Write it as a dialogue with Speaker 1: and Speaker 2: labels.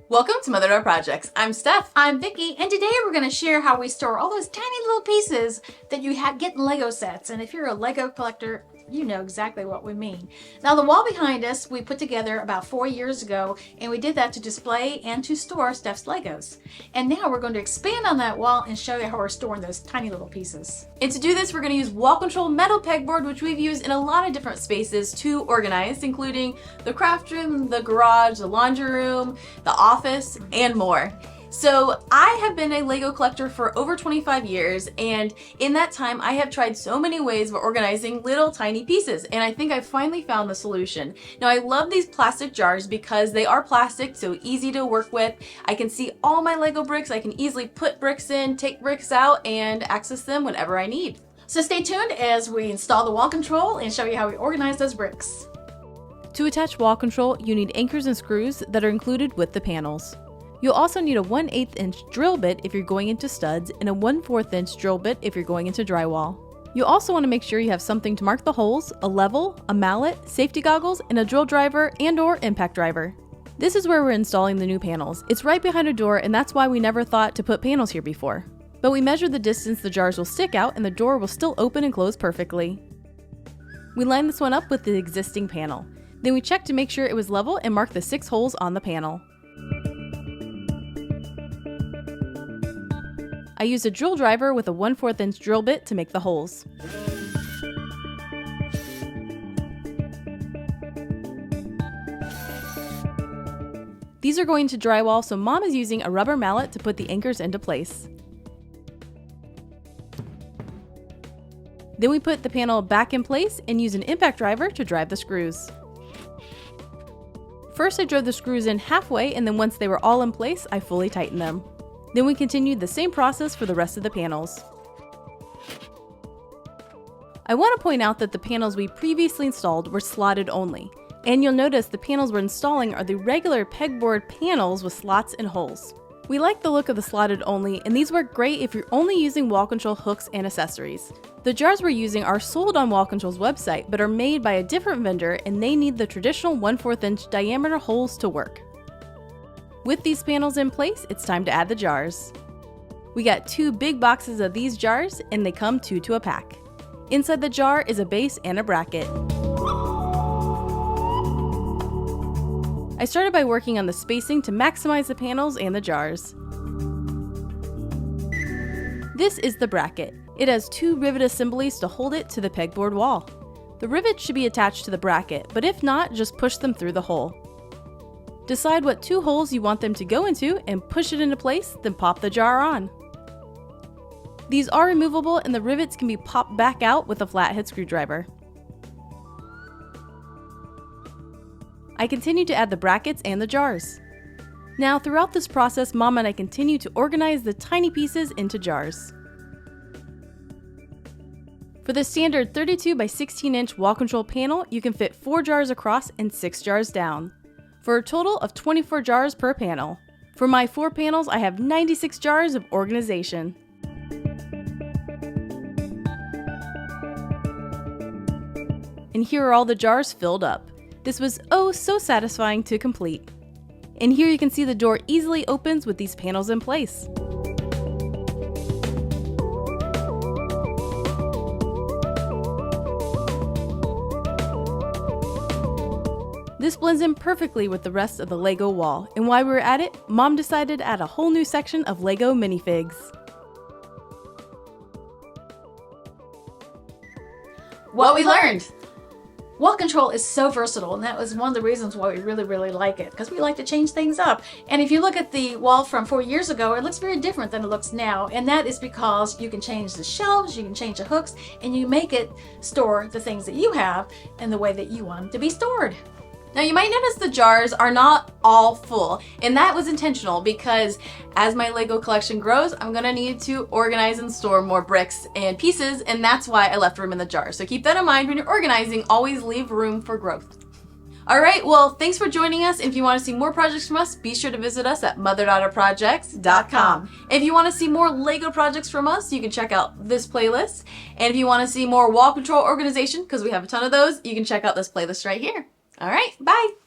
Speaker 1: Welcome to Mother Daughter Projects. I'm Steph.
Speaker 2: I'm Vicki, and today we're going to share how we store all those tiny little pieces that you get in Lego sets. And if you're a Lego collector, you know exactly what we mean. Now, the wall behind us, we put together about 4 years ago, and we did that to display and to store Steph's Legos. And now we're going to expand on that wall and show you how we're storing those tiny little pieces.
Speaker 1: And to do this, we're going to use wall control metal pegboard, which we've used in a lot of different spaces to organize, including the craft room, the garage, the laundry room, the office, and more. So I have been a Lego collector for over 25 years, and in that time I have tried so many ways of organizing little tiny pieces, and I think I finally found the solution. Now, I love these plastic jars because they are plastic, so easy to work with. I can see all my Lego bricks. I can easily put bricks in, take bricks out, and access them whenever I need.
Speaker 2: So stay tuned as we install the wall control and show you how we organize those bricks.
Speaker 3: To attach wall control, you need anchors and screws that are included with the panels. You'll also need a 1/8 inch drill bit if you're going into studs and a 1/4 inch drill bit if you're going into drywall. You'll also want to make sure you have something to mark the holes, a level, a mallet, safety goggles, and a drill driver and/or impact driver. This is where we're installing the new panels. It's right behind a door, and that's why we never thought to put panels here before. But we measured the distance the jars will stick out and the door will still open and close perfectly. We lined this one up with the existing panel. Then we checked to make sure it was level and marked the 6 holes on the panel. I used a drill driver with a 1/4 inch drill bit to make the holes. These are going to drywall, so Mom is using a rubber mallet to put the anchors into place. Then we put the panel back in place and use an impact driver to drive the screws. First I drove the screws in halfway, and then once they were all in place, I fully tightened them. Then we continued the same process for the rest of the panels. I want to point out that the panels we previously installed were slotted only, and you'll notice the panels we're installing are the regular pegboard panels with slots and holes. We like the look of the slotted only, and these work great if you're only using wall control hooks and accessories. The jars we're using are sold on Wall Control's website, but are made by a different vendor, and they need the traditional 1/4 inch diameter holes to work. With these panels in place, it's time to add the jars. We got 2 big boxes of these jars, and they come 2 to a pack. Inside the jar is a base and a bracket. I started by working on the spacing to maximize the panels and the jars. This is the bracket. It has 2 rivet assemblies to hold it to the pegboard wall. The rivets should be attached to the bracket, but if not, just push them through the hole. Decide what 2 holes you want them to go into and push it into place, then pop the jar on. These are removable, and the rivets can be popped back out with a flathead screwdriver. I continue to add the brackets and the jars. Now, throughout this process, Mom and I continue to organize the tiny pieces into jars. For the standard 32 by 16 inch wall control panel, you can fit 4 jars across and 6 jars down, for a total of 24 jars per panel. For my 4 panels, I have 96 jars of organization. And here are all the jars filled up. This was oh so satisfying to complete. And here you can see the door easily opens with these panels in place. This blends in perfectly with the rest of the Lego wall, and while we were at it, Mom decided to add a whole new section of Lego minifigs.
Speaker 1: What we learned!
Speaker 2: Wall control is so versatile, and that was one of the reasons why we really like it, because we like to change things up. And if you look at the wall from 4 years ago, it looks very different than it looks now, and that is because you can change the shelves, you can change the hooks, and you make it store the things that you have in the way that you want them to be stored.
Speaker 1: Now, you might notice the jars are not all full, and that was intentional because as my Lego collection grows, I'm gonna need to organize and store more bricks and pieces, and that's why I left room in the jars. So keep that in mind when you're organizing, always leave room for growth. All right, well, thanks for joining us. If you want to see more projects from us, be sure to visit us at motherdaughterprojects.com. If you want to see more Lego projects from us, you can check out this playlist. And if you want to see more wall control organization, because we have a ton of those, you can check out this playlist right here. All right, bye.